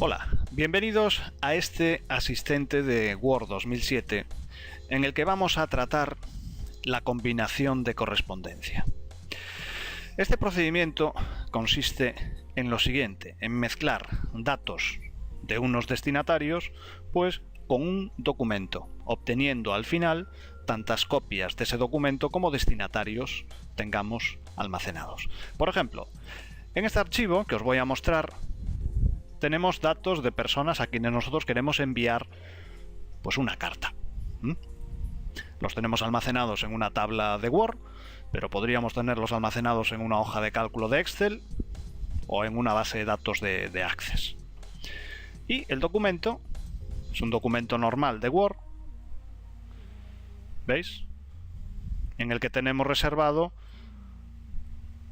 Hola, bienvenidos a este asistente de Word 2007 en el que vamos a tratar la combinación de correspondencia. Este procedimiento consiste en lo siguiente, en mezclar datos de unos destinatarios pues con un documento, obteniendo al final tantas copias de ese documento como destinatarios tengamos almacenados. Por ejemplo, en este archivo que os voy a mostrar tenemos datos de personas a quienes nosotros queremos enviar pues una carta. Los tenemos almacenados en una tabla de Word, pero podríamos tenerlos almacenados en una hoja de cálculo de Excel o en una base de datos de Access. Y el documento es un documento normal de Word, ¿veis? En el que tenemos reservado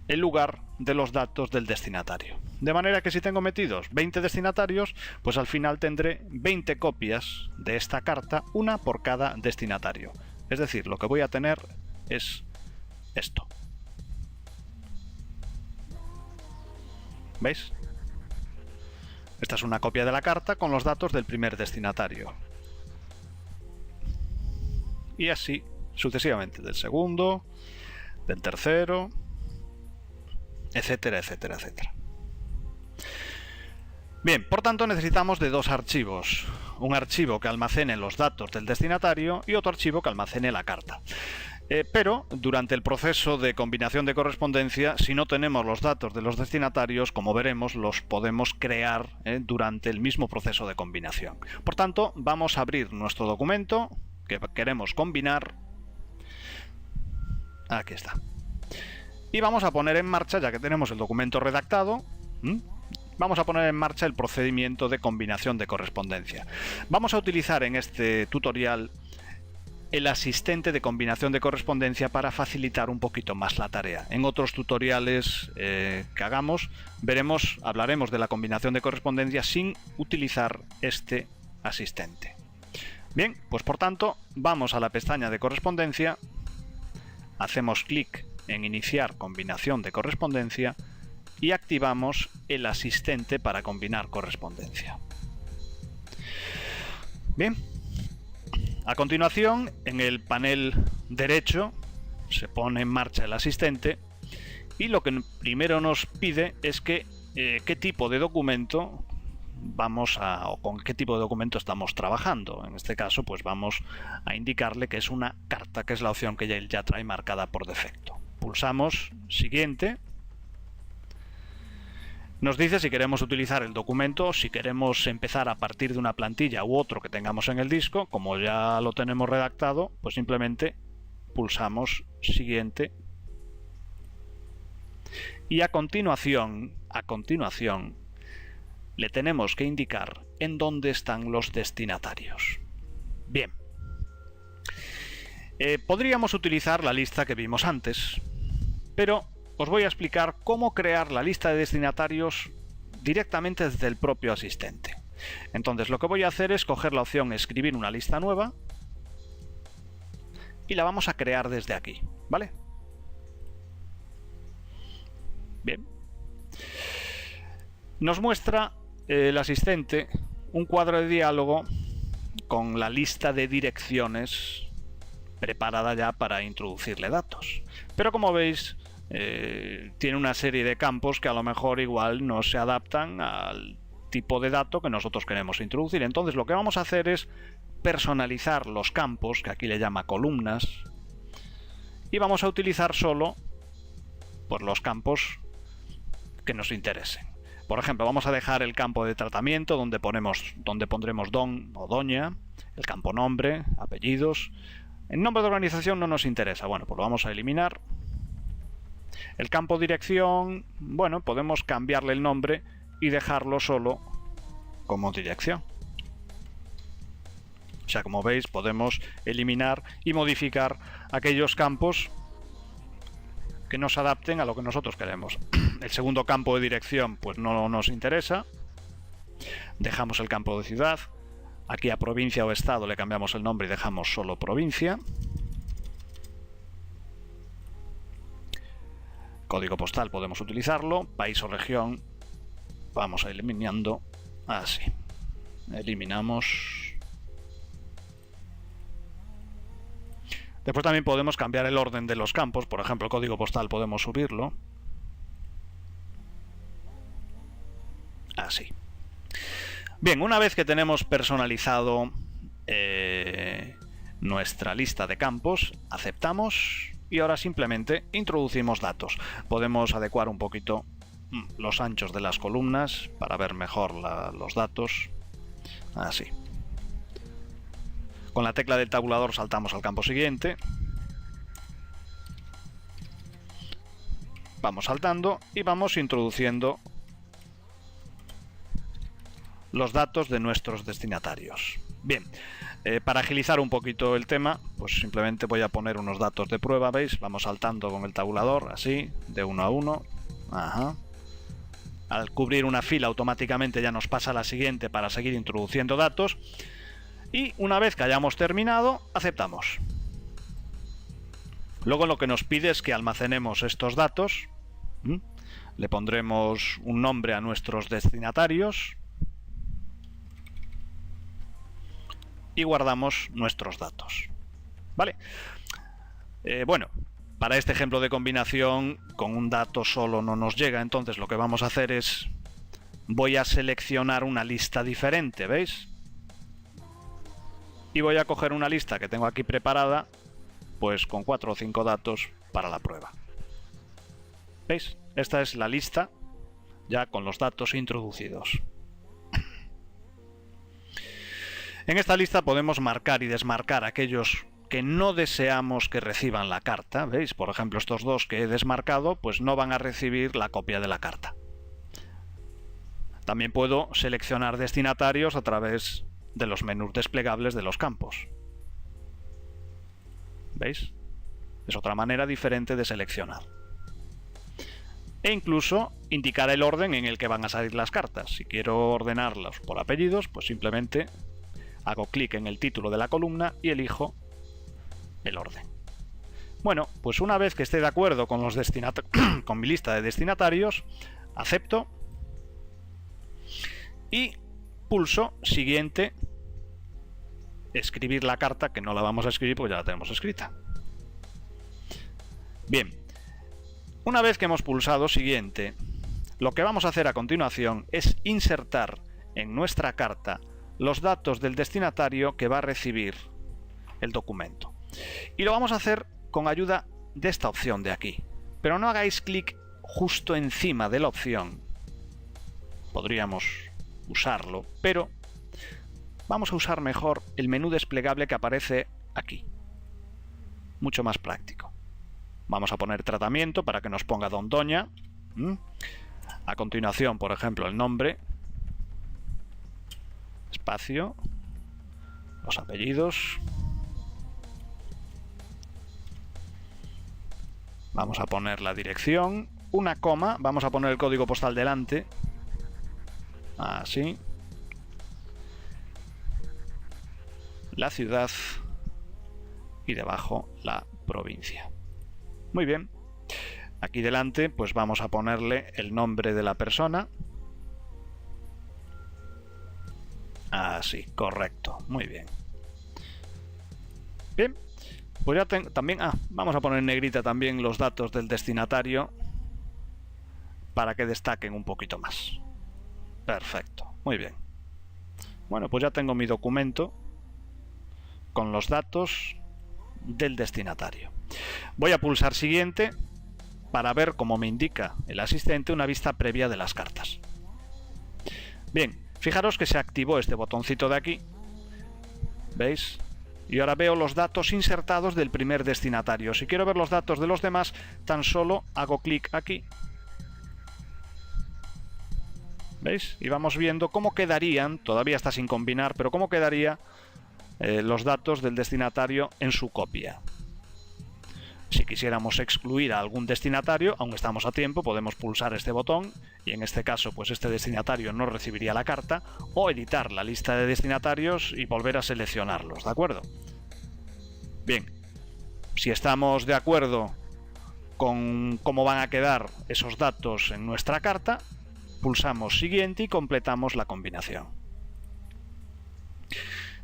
el lugar de los datos del destinatario. De manera que si tengo metidos 20 destinatarios, pues al final tendré 20 copias de esta carta, una por cada destinatario. Es decir, lo que voy a tener es esto. ¿Veis? Esta es una copia de la carta con los datos del primer destinatario. Y así sucesivamente, del segundo, del tercero, etcétera, etcétera, etcétera. Bien, por tanto necesitamos de dos archivos. Un archivo que almacene los datos del destinatario y otro archivo que almacene la carta. Pero durante el proceso de combinación de correspondencia, si no tenemos los datos de los destinatarios, como veremos, los podemos crear durante el mismo proceso de combinación. Por tanto, vamos a abrir nuestro documento que queremos combinar. Aquí está. Y vamos a poner en marcha, ya que tenemos el documento redactado, vamos a poner en marcha el procedimiento de combinación de correspondencia. Vamos a utilizar en este tutorial el asistente de combinación de correspondencia para facilitar un poquito más la tarea. En otros tutoriales que hagamos, hablaremos de la combinación de correspondencia sin utilizar este asistente. Bien, pues por tanto, vamos a la pestaña de correspondencia, hacemos clic en iniciar combinación de correspondencia y activamos el asistente para combinar correspondencia. Bien, a continuación en el panel derecho se pone en marcha el asistente y lo que primero nos pide es que qué tipo de documento o con qué tipo de documento estamos trabajando. En este caso pues vamos a indicarle que es una carta, que es la opción que él ya trae marcada por defecto. Pulsamos siguiente. Nos dice si queremos utilizar el documento, si queremos empezar a partir de una plantilla u otro que tengamos en el disco. Como ya lo tenemos redactado, pues simplemente pulsamos siguiente. Y a continuación le tenemos que indicar en dónde están los destinatarios. Bien. Podríamos utilizar la lista que vimos antes, pero os voy a explicar cómo crear la lista de destinatarios directamente desde el propio asistente. Entonces lo que voy a hacer es coger la opción escribir una lista nueva y la vamos a crear desde aquí, ¿vale? Bien. Nos muestra el asistente un cuadro de diálogo con la lista de direcciones preparada ya para introducirle datos. Pero como veis, tiene una serie de campos que a lo mejor igual no se adaptan al tipo de dato que nosotros queremos introducir. Entonces lo que vamos a hacer es personalizar los campos, que aquí le llama columnas, y vamos a utilizar solo pues, los campos que nos interesen. Por ejemplo, vamos a dejar el campo de tratamiento donde pondremos don o doña, el campo nombre, apellidos. El nombre de organización no nos interesa, bueno, pues lo vamos a eliminar. El campo dirección, bueno, podemos cambiarle el nombre y dejarlo solo como dirección. O sea, como veis, podemos eliminar y modificar aquellos campos que nos adapten a lo que nosotros queremos. El segundo campo de dirección, pues no nos interesa. Dejamos el campo de ciudad. Aquí a provincia o estado le cambiamos el nombre y dejamos solo provincia. Código postal podemos utilizarlo. País o región vamos eliminando Así. Eliminamos. Después también podemos cambiar el orden de los campos. Por ejemplo, el código postal podemos subirlo. Así. Bien, una vez que tenemos personalizado nuestra lista de campos, aceptamos y ahora simplemente introducimos datos. Podemos adecuar un poquito los anchos de las columnas para ver mejor los datos. Así. Con la tecla del tabulador saltamos al campo siguiente. Vamos saltando y vamos introduciendo los datos de nuestros destinatarios. Bien, para agilizar un poquito el tema, pues simplemente voy a poner unos datos de prueba, ¿veis? Vamos saltando con el tabulador, así, de uno a uno. Ajá. Al cubrir una fila automáticamente ya nos pasa a la siguiente para seguir introduciendo datos. Y una vez que hayamos terminado, aceptamos. Luego lo que nos pide es que almacenemos estos datos. Le pondremos un nombre a nuestros destinatarios. Y guardamos nuestros datos. ¿Vale? Bueno, para este ejemplo de combinación, con un dato solo no nos llega. Entonces lo que vamos a hacer es... voy a seleccionar una lista diferente, ¿veis? Y voy a coger una lista que tengo aquí preparada, pues con 4 o 5 datos para la prueba. ¿Veis? Esta es la lista ya con los datos introducidos. En esta lista podemos marcar y desmarcar aquellos que no deseamos que reciban la carta. ¿Veis? Por ejemplo, estos dos que he desmarcado, pues no van a recibir la copia de la carta. También puedo seleccionar destinatarios a través de los menús desplegables de los campos. ¿Veis? Es otra manera diferente de seleccionar. E incluso indicar el orden en el que van a salir las cartas. Si quiero ordenarlos por apellidos, pues simplemente hago clic en el título de la columna y elijo el orden. Bueno, pues una vez que esté de acuerdo con los con mi lista de destinatarios, acepto y pulso siguiente, escribir la carta, que no la vamos a escribir porque ya la tenemos escrita. Bien, una vez que hemos pulsado siguiente, lo que vamos a hacer a continuación es insertar en nuestra carta los datos del destinatario que va a recibir el documento. Y lo vamos a hacer con ayuda de esta opción de aquí. Pero no hagáis clic justo encima de la opción. Podríamos usarlo, pero vamos a usar mejor el menú desplegable que aparece aquí. Mucho más práctico. Vamos a poner tratamiento para que nos ponga Don Doña. A continuación, por ejemplo, el nombre. Espacio. Los apellidos. Vamos a poner la dirección. Una coma. Vamos a poner el código postal delante. Así. La ciudad. Y debajo la provincia. Muy bien. Aquí delante pues vamos a ponerle el nombre de la persona. Así, correcto. Muy bien. Bien. Pues ya también... vamos a poner en negrita también los datos del destinatario para que destaquen un poquito más. Perfecto. Muy bien. Bueno, pues ya tengo mi documento con los datos del destinatario. Voy a pulsar siguiente para ver, como me indica el asistente, una vista previa de las cartas. Bien, fijaros que se activó este botoncito de aquí. ¿Veis? Y ahora veo los datos insertados del primer destinatario. Si quiero ver los datos de los demás, tan solo hago clic aquí. ¿Veis? Y vamos viendo cómo quedarían, todavía está sin combinar, pero cómo quedaría los datos del destinatario en su copia. Si quisiéramos excluir a algún destinatario, aún estamos a tiempo, podemos pulsar este botón y en este caso pues este destinatario no recibiría la carta, o editar la lista de destinatarios y volver a seleccionarlos, ¿de acuerdo? Bien, si estamos de acuerdo con cómo van a quedar esos datos en nuestra carta, Pulsamos siguiente y completamos la combinación.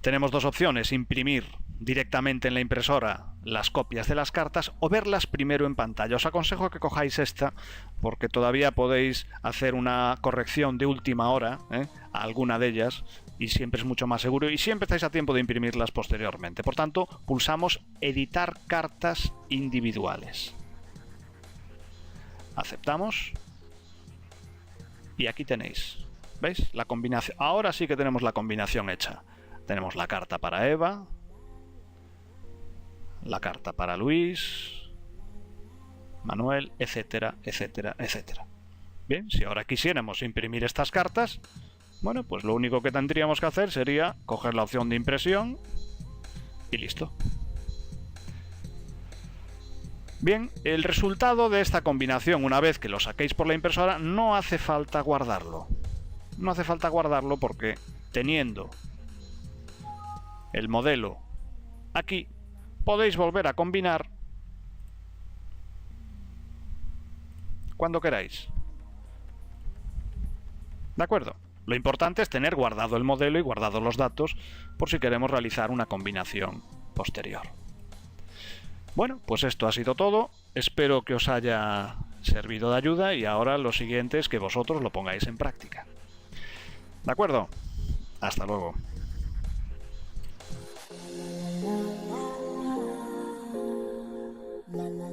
Tenemos dos opciones: imprimir directamente en la impresora las copias de las cartas o verlas primero en pantalla. Os aconsejo que cojáis esta porque todavía podéis hacer una corrección de última hora a alguna de ellas y siempre es mucho más seguro y siempre estáis a tiempo de imprimirlas posteriormente. Por tanto, pulsamos editar cartas individuales. Aceptamos y aquí tenéis, ¿veis? La combinación. Ahora sí que tenemos la combinación hecha. Tenemos la carta para Eva, la carta para Luis, Manuel, etcétera, etcétera, etcétera. Bien, si ahora quisiéramos imprimir estas cartas, bueno, pues lo único que tendríamos que hacer sería coger la opción de impresión y listo. Bien, el resultado de esta combinación, una vez que lo saquéis por la impresora, no hace falta guardarlo. No hace falta guardarlo porque teniendo el modelo aquí, podéis volver a combinar cuando queráis. ¿De acuerdo? Lo importante es tener guardado el modelo y guardados los datos por si queremos realizar una combinación posterior. Bueno, pues esto ha sido todo. Espero que os haya servido de ayuda y ahora lo siguiente es que vosotros lo pongáis en práctica. ¿De acuerdo? Hasta luego. La la